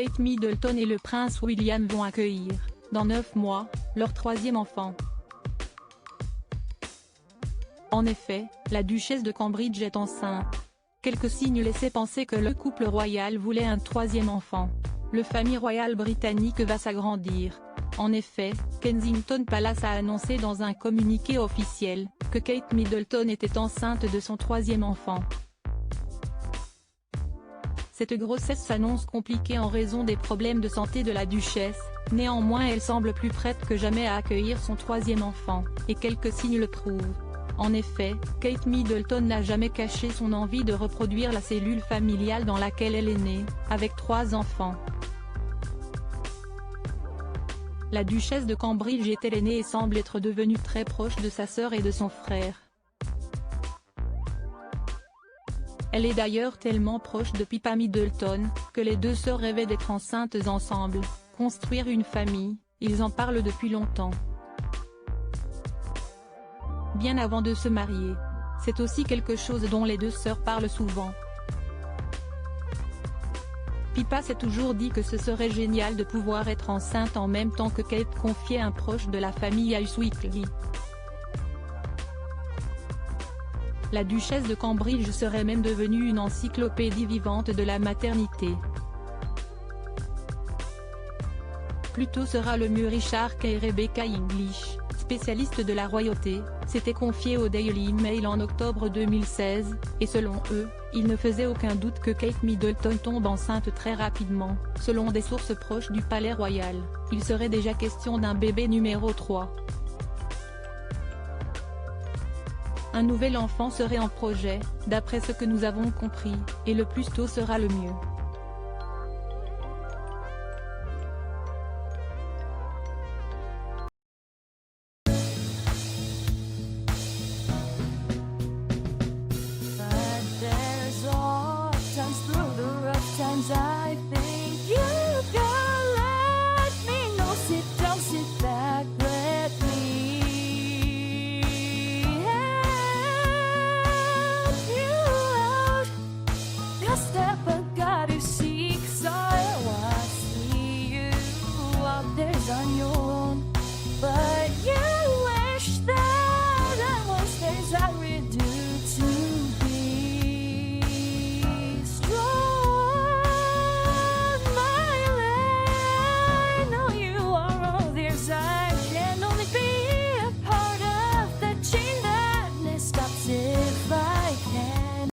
Kate Middleton et le prince William vont accueillir, dans 9 mois, leur 3e enfant. En effet, la duchesse de Cambridge est enceinte. Quelques signes laissaient penser que le couple royal voulait un 3e enfant. La famille royale britannique va s'agrandir. En effet, Kensington Palace a annoncé dans un communiqué officiel, que Kate Middleton était enceinte de son 3e enfant. Cette grossesse s'annonce compliquée en raison des problèmes de santé de la duchesse, néanmoins elle semble plus prête que jamais à accueillir son 3e enfant, et quelques signes le prouvent. En effet, Kate Middleton n'a jamais caché son envie de reproduire la cellule familiale dans laquelle elle est née, avec 3 enfants. La duchesse de Cambridge est aînée et semble être devenue très proche de sa sœur et de son frère. Elle est d'ailleurs tellement proche de Pippa Middleton, que les deux sœurs rêvaient d'être enceintes ensemble, construire une famille, ils en parlent depuis longtemps. Bien avant de se marier. C'est aussi quelque chose dont les deux sœurs parlent souvent. Pippa s'est toujours dit que ce serait génial de pouvoir être enceinte en même temps que Kate, confiait un proche de la famille à Us Weekly. La duchesse de Cambridge serait même devenue une encyclopédie vivante de la maternité. Plus tôt sera le mieux. Richard Kay et Rebecca English, spécialistes de la royauté, s'étaient confiés au Daily Mail en octobre 2016, et selon eux, il ne faisait aucun doute que Kate Middleton tombe enceinte très rapidement. Selon des sources proches du palais royal, il serait déjà question d'un bébé numéro 3. Un nouvel enfant serait en projet, d'après ce que nous avons compris, et le plus tôt sera le mieux.